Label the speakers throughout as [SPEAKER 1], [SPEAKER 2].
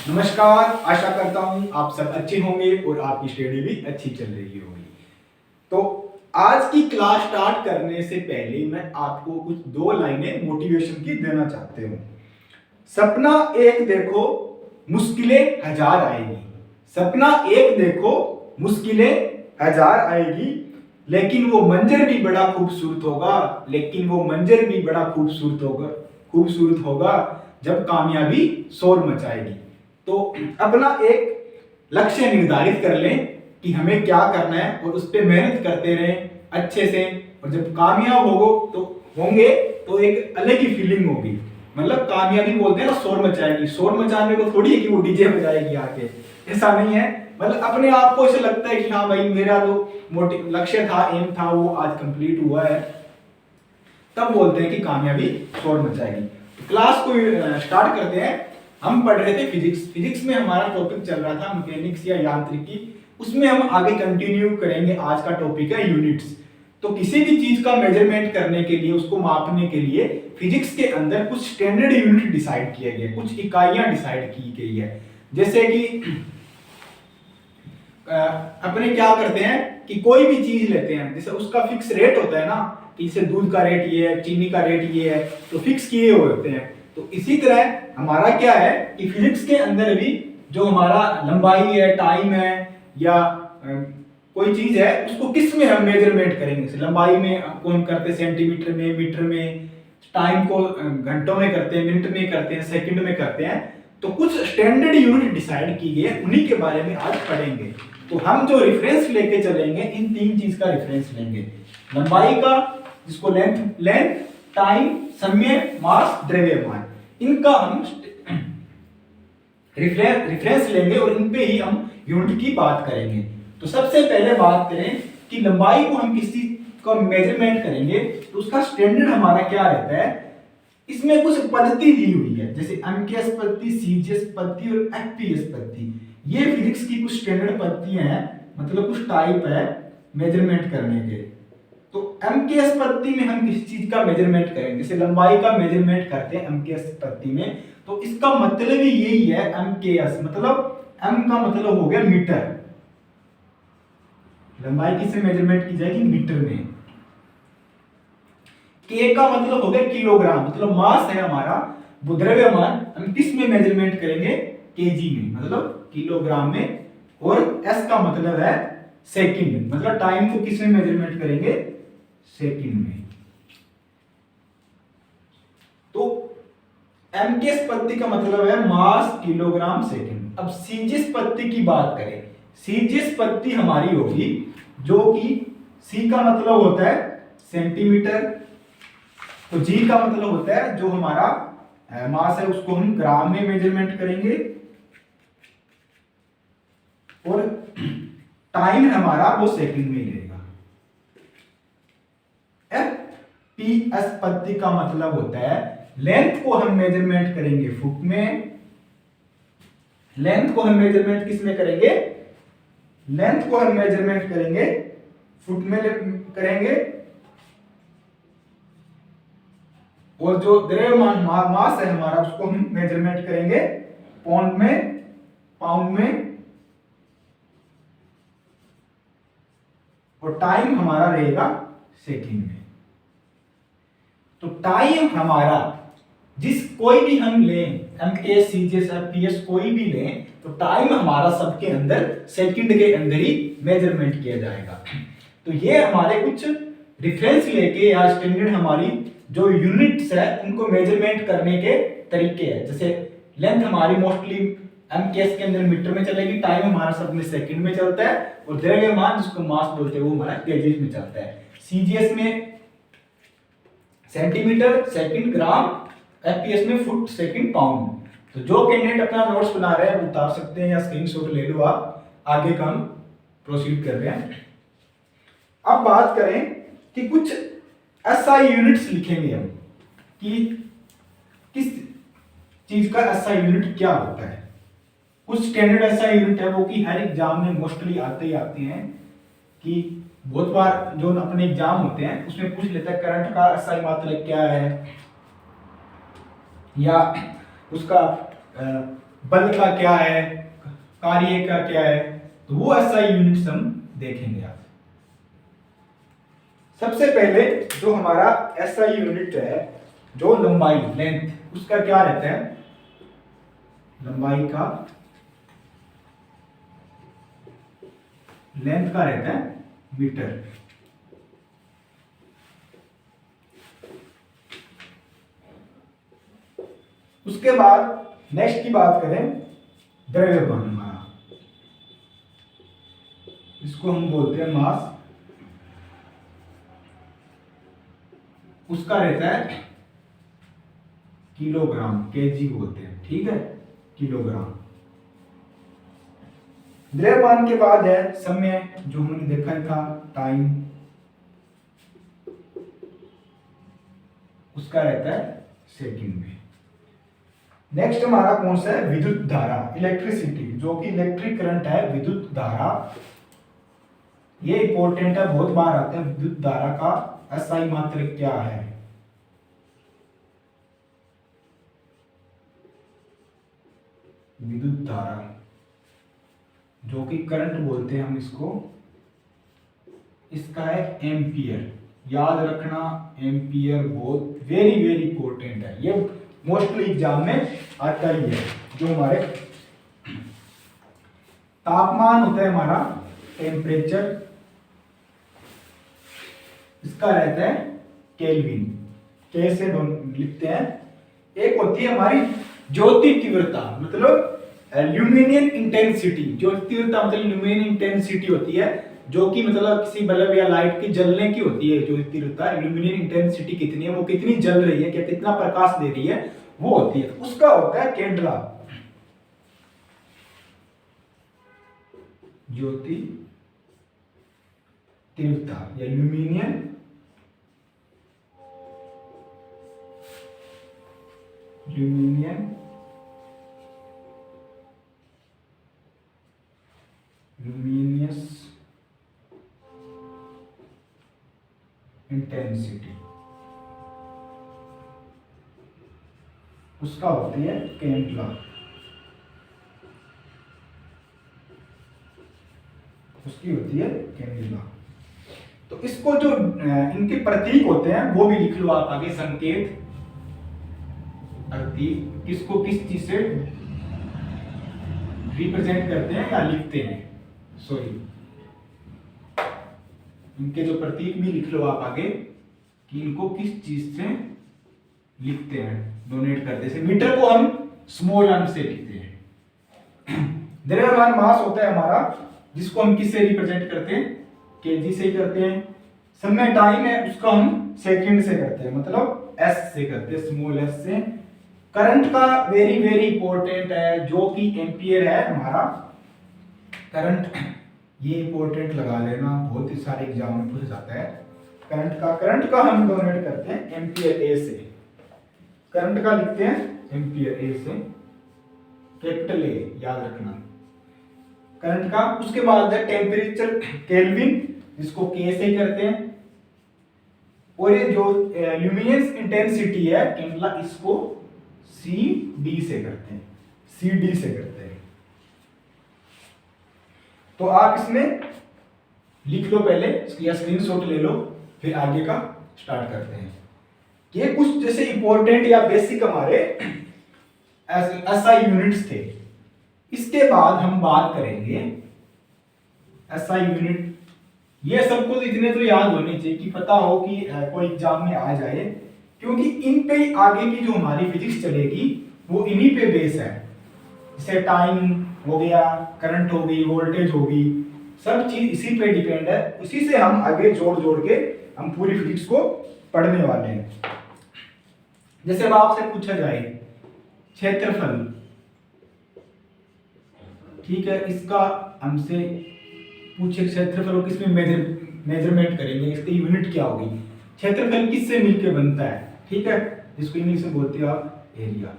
[SPEAKER 1] नमस्कार, आशा करता हूँ आप सब अच्छे होंगे और आपकी स्टडी भी अच्छी चल रही होगी। तो आज की क्लास स्टार्ट करने से पहले मैं आपको कुछ दो लाइनें मोटिवेशन की देना चाहते हूँ। सपना एक देखो, मुश्किलें हजार आएगी। सपना एक देखो, मुश्किलें हजार आएगी, लेकिन वो मंजर भी बड़ा खूबसूरत होगा। लेकिन वो मंजर भी बड़ा खूबसूरत होगा जब कामयाबी शोर मचाएगी। तो अपना एक लक्ष्य निर्धारित कर लें कि हमें क्या करना है और उस पर मेहनत करते रहें अच्छे से। और जब कामयाब होंगे तो एक अलग ही फीलिंग होगी। मतलब कामयाबी बोलते हैं ना, शोर मचाएगी। शोर मचाने को थोड़ी है कि वो डीजे बजाएगी आके, ऐसा नहीं है। मतलब अपने आप को ऐसा लगता है कि हाँ भाई, मेरा जो लक्ष्य था, एम था, वो आज कंप्लीट हुआ है, तब बोलते हैं कि कामयाबी शोर मचाएगी। क्लास को स्टार्ट करते हैं। हम पढ़ रहे थे फिजिक्स में हमारा टॉपिक चल रहा था मैकेनिक्स या यांत्रिकी। उसमें हम आगे कंटिन्यू करेंगे। आज का टॉपिक है यूनिट्स। तो किसी भी चीज का मेजरमेंट करने के लिए, उसको मापने के लिए फिजिक्स के अंदर कुछ स्टैंडर्ड यूनिट डिसाइड किए गए, कुछ इकाइयां डिसाइड की गई है। जैसे कि अपने क्या करते हैं कि कोई भी चीज लेते हैं, जैसे उसका फिक्स रेट होता है ना, कि जैसे दूध का रेट ये है, चीनी का रेट ये है, तो फिक्स किए हुए होते हैं। तो इसी तरह हमारा क्या है कि फिजिक्स के अंदर भी जो हमारा लंबाई है, टाइम है, या कोई चीज है, उसको किस में हम मेजरमेंट करेंगे। जैसे लंबाई में को हम करते हैं सेंटीमीटर में, मीटर में, टाइम को घंटों में करते हैं, मिनट में करते हैं, सेकंड में करते हैं। तो कुछ स्टैंडर्ड यूनिट डिसाइड की गई है, उन्हीं के बारे में आज पढ़ेंगे। तो हम जो रेफरेंस लेके चलेंगे, इन तीन चीज का रेफरेंस लेंगे। लंबाई का, जिसको लेंथ, टाइम, समय, मास, द्रव्यमान, इनका हम रेफरेंस लेंगे और इन पे ही हम यूनिट की बात करेंगे। तो सबसे पहले बात करें कि लंबाई को हम किसी को मेजरमेंट करेंगे तो उसका स्टैंडर्ड हमारा क्या रहता है। इसमें कुछ पद्धति दी हुई है, जैसे एमकेएस पद्धति, सीजीएस पद्धति और एफपीएस पद्धति। ये फिजिक्स की कुछ स्टैंडर्ड पद्धतियां हैं, मतलब कुछ टाइप है मेजरमेंट करने के। तो एमकेएस पद्धति में हम किस चीज का मेजरमेंट करेंगे, जैसे लंबाई का मेजरमेंट करते हैं एमकेएस पद्धति में, तो इसका मतलब ही यही है। एमकेएस मतलब एम का मतलब हो गया मीटर। लंबाई किससे मेजरमेंट की जाएगी, मीटर में। के का मतलब हो गया किलोग्राम, मतलब मास है हमारा। द्रव्यमान हम किस में मेजरमेंट करेंगे, केजी में, मतलब किलोग्राम में। और एस का मतलब है सेकंड, मतलब टाइम को किस में मेजरमेंट करेंगे, सेकंड में। तो एमकेएस पद्धति का मतलब है मास, किलोग्राम, सेकंड। अब सीजीएस पद्धति की बात करें, सीजीएस पद्धति हमारी होगी जो कि सी का मतलब होता है सेंटीमीटर, तो जी का मतलब होता है जो हमारा मास है, उसको हम ग्राम में मेजरमेंट करेंगे। और टाइम हमारा वो सेकंड में ही रहेगा। एफपीएस पद्धति का मतलब होता है लेंथ को हम मेजरमेंट करेंगे फुट में। लेंथ को हम मेजरमेंट किस में करेंगे, लेंथ को हम मेजरमेंट करेंगे फुट में करेंगे। और जो द्रव्यमान मास है हमारा, उसको हम मेजरमेंट करेंगे पाउंड में, पाउंड में। और टाइम हमारा रहेगा सेकंड में। तो टाइम हमारा कोई भी हम लें, एमकेएस, सीजीएस, एफपीएस कोई भी लें, तो टाइम हमारा सबके अंदर सेकंड के अंदर ही मेजरमेंट किया जाएगा। तो ये हमारे कुछ रेफरेंस लेके या स्टैंडर्ड हमारी जो यूनिट्स है, उनको मेजरमेंट करने के तरीके हैं। जैसे लेंथ हमारी मोस्टली एमकेएस के अंदर मीटर में चलेगी, टाइम हमारा सब में सेकंड में चलता है, और द्रव्यमान जिसको मास बोलते हैं वो हमारा केजीज में चलता है। सीजीएस में सेंटीमीटर, सेकंड, ग्राम, एफपीएस में फुट, सेकंड, पाउंड। तो जो कैंडिडेट अपना नोट्स बना रहे हैं वो उतार सकते हैं या स्क्रीनशॉट ले लो आप। आगे का हम प्रोसीड कर रहे हैं। अब बात करें कि कुछ एसआई यूनिट्स लिखेंगे हम कि किस चीज का एसआई यूनिट क्या होता है। कुछ स्टैंडर्ड एसआई यूनिट है वो कि हर एग्जाम में मोस्टली आते ही आते हैं, कि बहुत बार जो अपने एग्जाम होते हैं उसमें पूछ लेता है करंट का एसआई मात्रक क्या है, या उसका बल का क्या है, कार्य का क्या है, तो वो एसआई यूनिट्स हम देखेंगे आज। सबसे पहले जो हमारा एसआई यूनिट है, जो लंबाई लेंथ, उसका क्या रहता है, लंबाई का लेंथ का रहता है मीटर। उसके बाद नेक्स्ट की बात करें, द्रव्यमान हमारा, इसको हम बोलते हैं मास, उसका रहता है किलोग्राम, केजी बोलते हैं, ठीक है, किलोग्राम। द्रव्यमान के बाद है समय, जो हमने देखा ही था, टाइम, उसका रहता है सेकंड में। नेक्स्ट हमारा कौन सा है, विद्युत धारा, इलेक्ट्रिसिटी, जो कि इलेक्ट्रिक करंट है, विद्युत धारा, ये इंपॉर्टेंट है, बहुत बार आते हैं। विद्युत धारा का एसआई मात्रक क्या है, विद्युत धारा, जो कि करंट बोलते हैं हम इसको, इसका है एम्पियर। याद रखना, एम्पियर बहुत वेरी वेरी इंपॉर्टेंट है, ये मोस्टली एग्जाम में आता ही है। जो हमारे तापमान होता है हमारा, टेम्परेचर, इसका रहता है केल्विन, के से लिखते हैं। एक होती है हमारी ज्योति तीव्रता, मतलब ल्यूमिनियन इंटेंसिटी। ज्योति तीव्रता मतलब ल्यूमिनियन इंटेंसिटी होती है, जो कि मतलब किसी बल्ब या लाइट की जलने की होती है। ज्योति तीव्रता, ल्यूमिनियन इंटेंसिटी कितनी है, वो कितनी जल रही है, क्या कितना प्रकाश दे रही है, वो होती है। उसका होता है कैंडला, ज्योति तीव्रता या ल्यूमिनियन लुमिनियस इंटेंसिटी, उसका होती है कैंडला। उसकी होती है कैंडला। तो इसको जो इनके प्रतीक होते हैं वो भी लिख लो आप आगे, संकेत, प्रतीक, किसको किस चीज से रिप्रेजेंट करते हैं या लिखते हैं, सॉरी, इनके जो प्रतीक भी लिख लो आप आगे कि इनको किस चीज से लिखते हैं, डोनेट करते हैं। जैसे मीटर को हम स्मॉल एम से लिखते हैं। द्रव्यमान मास होता है हमारा, जिसको हम किससे रिप्रेजेंट करते हैं, केजी से ही करते हैं। समय टाइम है, उसको हम सेकंड से करते हैं, मतलब एस से करते हैं, स्मॉल एस से। करंट का वेरी वेरी इंपॉर्टेंट है, जो कि एम्पियर है हमारा करंट, ये इंपॉर्टेंट लगा लेना, बहुत ही सारे एग्जाम में पूछा जाता है। करंट का हम डोनेट करते हैं एम्पियर ए से, करंट का लिखते हैं एम्पियर ए से, कैपिटल ए, याद रखना करंट का। उसके बाद है टेम्परेचर, केल्विन, जिसको के से करते हैं। और ये जो ल्यूमिनेंस इंटेंसिटी है कैंडला, इसको सी डी से करते हैं, सी डी से करते हैं। तो आप इसमें लिख लो पहले, या स्क्रीनशॉट ले लो, फिर आगे का स्टार्ट करते हैं। ये कुछ जैसे इंपॉर्टेंट या बेसिक हमारे एसआई यूनिट्स थे। इसके बाद हम बात करेंगे एसआई यूनिट। ये सबको इतने तो याद होने चाहिए कि पता हो कि कोई एग्जाम में आ जाए, क्योंकि इन पे आगे की जो हमारी फिजिक्स चलेगी वो इन्हीं पे बेस है। जैसे टाइम हो गया, करंट हो गई, वोल्टेज होगी, सब चीज इसी पे डिपेंड है। उसी से हम आगे जोड़ जोड़ के हम पूरी फिजिक्स को पढ़ने वाले हैं। जैसे अब आपसे पूछा जाए क्षेत्रफल, ठीक है, इसका हमसे पूछे क्षेत्रफल को किसमें मेजरमेंट करेंगे, इसकी यूनिट क्या होगी, क्षेत्रफल किससे मिलके बनता है, ठीक है, इसको इंग्लिश में बोलते हैं आप एरिया।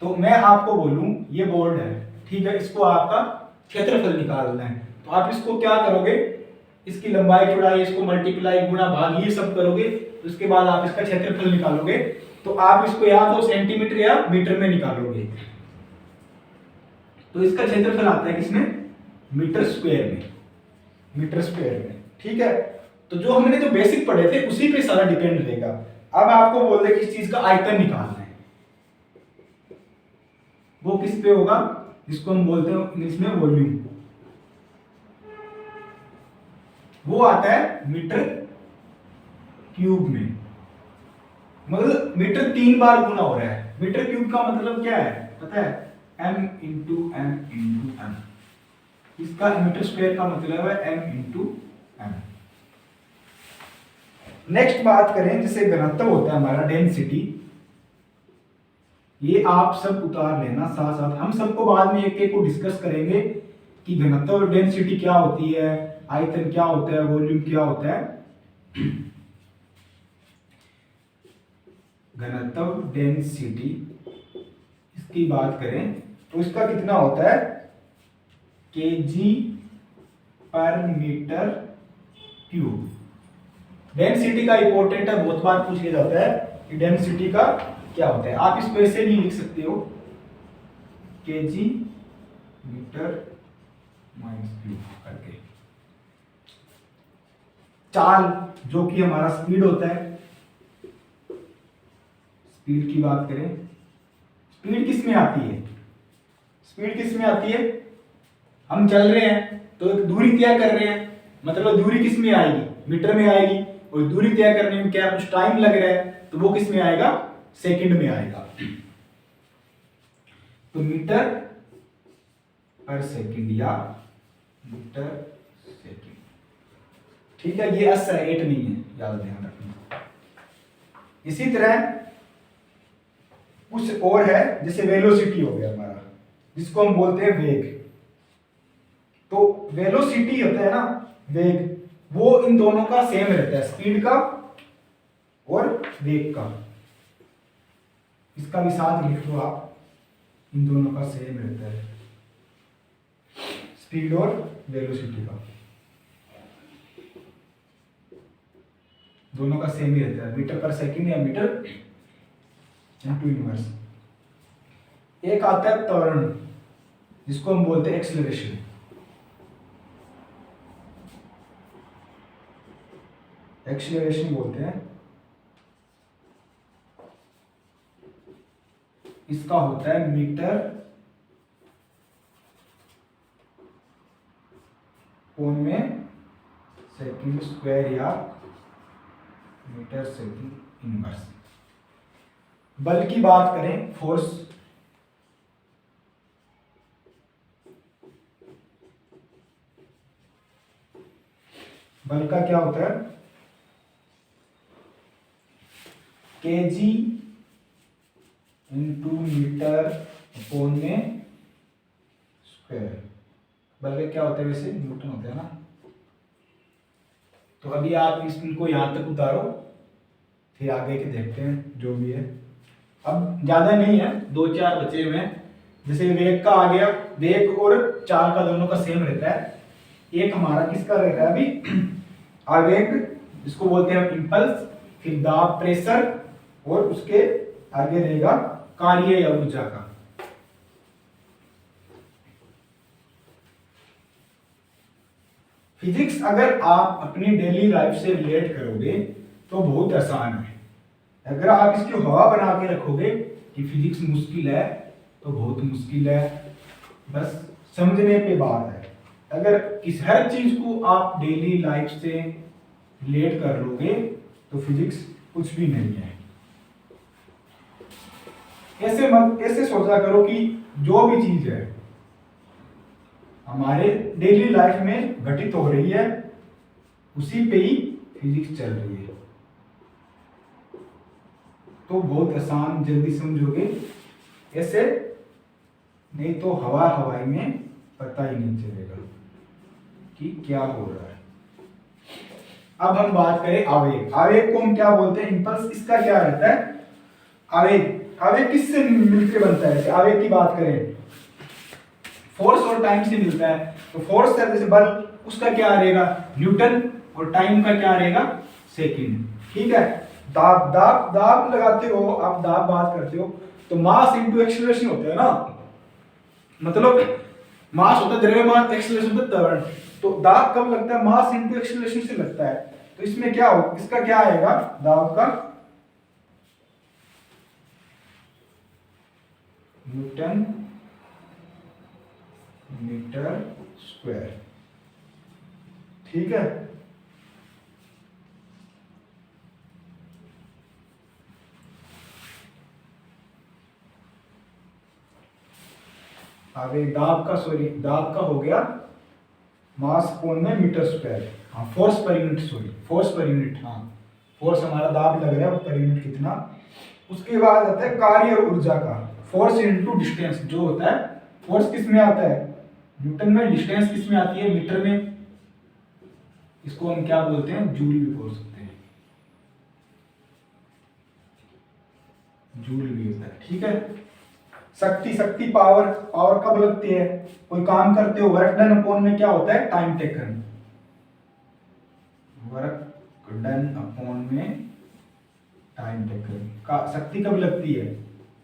[SPEAKER 1] तो मैं आपको बोलूं ये बोर्ड है, ठीक है, इसको आपका क्षेत्रफल निकालना है, तो आप इसको क्या करोगे, इसकी लंबाई चौड़ाई, इसको मल्टीप्लाई, गुणा, भाग, ये सब करोगे। उसके बाद आप इसका क्षेत्रफल निकालोगे, तो आप इसको या तो सेंटीमीटर या मीटर में निकालोगे। तो इसका क्षेत्रफल आता है किसमें, मीटर स्क्वायर में, मीटर स्क्वायर में। ठीक है, तो जो हमने जो बेसिक पढ़े थे उसी पे सारा डिपेंड रहेगा। अब आपको बोल दे किस चीज का आयतन निकालना है, वो किस पे होगा, जिसको हम बोलते हैं इंग्लिश में वॉल्यूम, वो आता है मीटर क्यूब में। मतलब मीटर 3 बार गुना हो रहा है। मीटर क्यूब का मतलब क्या है पता है, m into M into M. इसका मीटर स्क्वायर का मतलब है m इंटू एम। नेक्स्ट बात करें, जैसे घनत्व होता है हमारा डेंसिटी, ये आप सब उतार लेना साथ साथ, हम सबको बाद में एक एक को डिस्कस करेंगे कि घनत्व और डेंसिटी क्या होती है, आयतन क्या होता है, वॉल्यूम क्या होता है। घनत्व डेंसिटी इसकी बात करें तो इसका कितना होता है, केजी पर मीटर क्यूब। डेंसिटी का इंपॉर्टेंट है, बहुत बार पूछ लिया जाता है कि डेंसिटी का क्या होता है। आप इसको ऐसे भी लिख सकते हो, केजी मीटर माइनस क्यूब करके। चाल जो कि हमारा स्पीड होता है, स्पीड की बात करें, स्पीड किस में आती है, स्पीड किस में आती है, हम चल रहे हैं तो एक दूरी तय कर रहे हैं, मतलब दूरी किस में आएगी, मीटर में आएगी, और दूरी तय करने में क्या कुछ टाइम लग रहा है तो वो किस में आएगा, सेकंड में आएगा। तो मीटर पर सेकंड या मीटर सेकंड। ठीक है, ये एस है, 8 नहीं है, याद ध्यान रखना। इसी तरह कुछ और है, जैसे वेलोसिटी हो गया हमारा, जिसको हम बोलते हैं वेग। तो वेलोसिटी होता है ना, वेग, वो इन दोनों का सेम रहता है, स्पीड का और वेग का। इसका भी साथ लिख दो आप, इन दोनों का सेम रहता है, स्पीड और वेलोसिटी का दोनों का सेम ही रहता है, मीटर पर सेकंड या मीटर इनटू इनवर्स। एक आता है त्वरण, जिसको हम बोलते हैं एक्सेलरेशन। एक्सेलरेशन बोलते हैं, इसका होता है मीटर कोण में सेकंड स्क्वायर या मीटर सेकंड इनवर्स। बल की बात करें, फोर्स, बल का क्या होता है, केजी इंटू मीटर अपॉन में स्क्वायर। बल का क्या होता है, वैसे न्यूटन होता है ना। तो अभी आप इसको यहां तक उतारो, फिर आगे के देखते हैं जो भी है। अब ज्यादा नहीं है, 2-4 बचे हुए हैं। जैसे वेग का आ गया, वेग और चाल का दोनों का सेम रहता है। एक हमारा किसका रहता है अभी, आवेग, जिसको बोलते हैं इंपल्स, फिर दाब, प्रेशर, और उसके आगे रहेगा कार्य या ऊर्जा का। फिजिक्स अगर आप अपनी डेली लाइफ से रिलेट करोगे तो बहुत आसान है। अगर आप इसकी हवा बना के रखोगे कि फिजिक्स मुश्किल है तो बहुत मुश्किल है, बस समझने पे बात है। अगर किस हर चीज को आप डेली लाइफ से रिलेट कर लोगे तो फिजिक्स कुछ भी नहीं है। ऐसे सोचा करो कि जो भी चीज है हमारे डेली लाइफ में घटित हो रही है, उसी पे ही फिजिक्स चल रही है। तो बहुत आसान, जल्दी समझोगे। ऐसे नहीं तो हवाई में पता ही नहीं चलेगा कि क्या हो रहा है। अब हम बात करें आवेग। आवेग को हम क्या बोलते हैं, इंपल्स। इसका क्या रहता है, आवेग। आवेग किससे मिलकर बनता है, जैसे आवेग की बात करें, फोर्स और टाइम से मिलता है। तो फोर्स है जैसे बल, उसका क्या रहेगा, न्यूटन, और टाइम का क्या रहेगा, सेकंड। ठीक है, दाब दाब दाब लगाते हो आप, दाब बात करते हो तो मास इंटू एक्सीलरेशन होता है ना। मतलब मास होता है द्रव्यमान, एक्सेलरेशन होता है त्वरण। तो दाब कब लगता है? मास इनटू एक्सेलरेशन से लगता है। तो इसमें क्या हो, इसका क्या आएगा दाब का, न्यूटन मीटर स्क्वायर। ठीक है, आगे दाब का, सॉरी दाब का हो गया मास अपॉन में मीटर स्क्वायर, हाँ force per unit, sorry force per unit, हाँ फोर्स हमारा दाब लग रहा है पर यूनिट कितना। उसके बाद आता है कार्य और ऊर्जा का, फोर्स इनटू डिस्टेंस जो होता है। फोर्स किस में आता है? न्यूटन में। डिस्टेंस किस में आती है? मीटर में। इसको हम क्या बोलते हैं? जूल भी बोल सकते हैं, जूल भी होता है। ठीक है, शक्ति, शक्ति पावर, पावर कब लगती है? कोई काम करते हो, वर्क डन अपॉन में क्या होता है? Time taken. Work done upon में टाइम टेकन का शक्ति कब लगती है?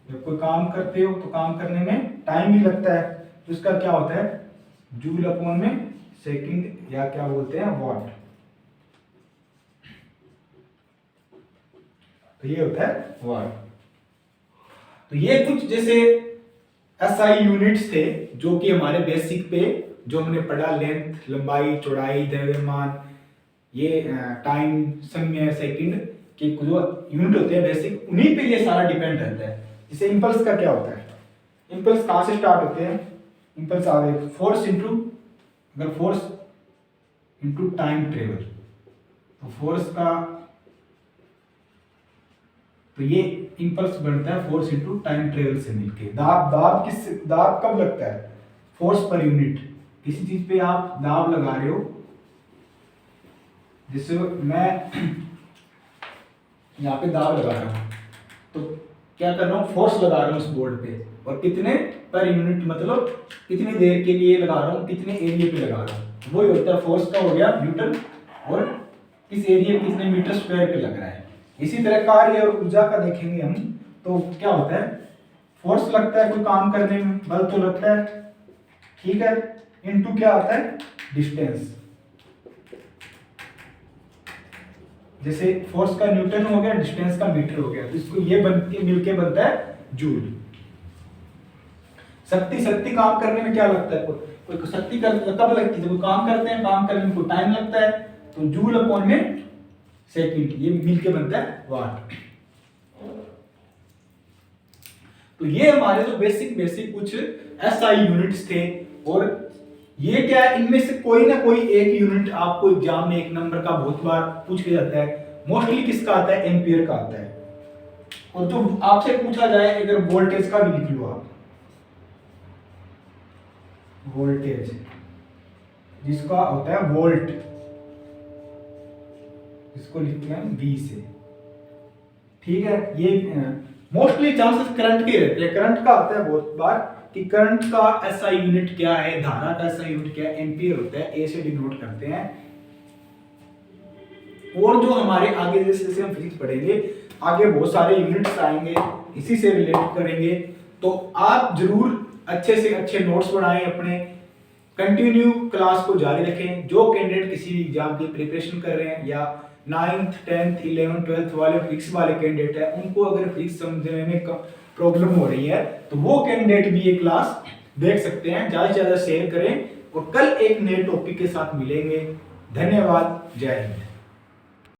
[SPEAKER 1] जब कोई काम करते हो तो काम करने में टाइम भी लगता है, तो इसका क्या होता है? जूल अपॉन में सेकंड, या क्या बोलते हैं वॉट। तो ये होता है वॉट। तो ये कुछ जैसे एसआई यूनिट्स थे जो कि हमारे बेसिक पे जो हमने पढ़ा, लेंथ, लंबाई, चौड़ाई, द्रव्यमान, ये टाइम, समय, सेकंड के जो यूनिट होते हैं बेसिक, उन्हीं पे ये सारा डिपेंड रहता है। जैसे इंपल्स का क्या होता है? इंपल्स कहाँ से स्टार्ट होते हैं? इंपल्स आ गए फोर्स इनटू, अगर फोर्स इनटू टाइम ट्रेवल, तो फोर्स का, तो ये इंपल्स बनता है फोर्स इनटू टाइम ट्रेवल से मिलके। दाब, दाब किस, दाब कब लगता है? Force per unit. किसी चीज पे आप दाब लगा रहे हो, जैसे मैं यहाँ पे दाब लगा रहा हूँ, तो क्या कर रहा हूँ? फोर्स लगा रहा हूँ उस बोर्ड पे, और कितने पर यूनिट, मतलब कितनी देर के लिए लगा रहा हूँ, कितने एरिया पे लगा रहा हूँ, वही होता है फोर्स का हो गया न्यूटन, और किस एरिया कितने मीटर स्क्वायर पे लग रहा है। इसी तरह कार्य और ऊर्जा का देखेंगे हम, तो क्या होता है? फोर्स लगता है कोई काम करने में, बल तो लगता है, ठीक है, इनटू क्या आता है? डिस्टेंस। जैसे फोर्स का न्यूटन हो गया, डिस्टेंस का मीटर हो गया, तो इसको ये बन के मिलके बनता है जूल। शक्ति, शक्ति काम करने में क्या लगता है? कोई शक्ति कब लगती है? जब कोई काम करते हैं, काम करने में कोई टाइम लगता है, तो जूल अपॉन में सेकंड, ये मिलके बनता है वाट। तो ये हमारे जो बेसिक बेसिक कुछ एसआई यूनिट्स थे, और ये क्या है, इनमें से कोई ना कोई एक यूनिट आपको एग्जाम में एक नंबर का बहुत बार पूछ के जाता है। मोस्टली किसका आता है? एम्पियर का आता है। और जो आपसे पूछा जाए, अगर वोल्टेज का भी लिख लो आप, वोल्टेज जिसका होता है वोल्ट, इसको लिखते हैं V से, ठीक है। ये मोस्टली चांसेस करंट के रहते हैं। करंट का आता है बहुत बार कि करंट का एसआई यूनिट क्या है, धारा का एसआई यूनिट क्या है, एम्पियर होता है, ए से डिनोट करते हैं। और जो हमारे आगे जैसे जैसे हम फिजिक्स पढ़ेंगे, आगे बहुत सारे यूनिट्स आएंगे, इसी से रिलेट करेंगे। तो आप जरूर अच्छे से अच्छे नोट्स बनाएं, अपने कंटिन्यू क्लास को जारी रखें। जो कैंडिडेट किसी भी एग्जाम की प्रिपरेशन कर रहे हैं, या 9th 10th 11th 12th वाले फिजिक्स वाले कैंडिडेट है, उनको अगर फिजिक्स समझने में प्रॉब्लम हो रही है, तो वो कैंडिडेट भी ये क्लास देख सकते हैं। ज्यादा से ज्यादा शेयर करें, और कल एक नए टॉपिक के साथ मिलेंगे। धन्यवाद, जय हिंद।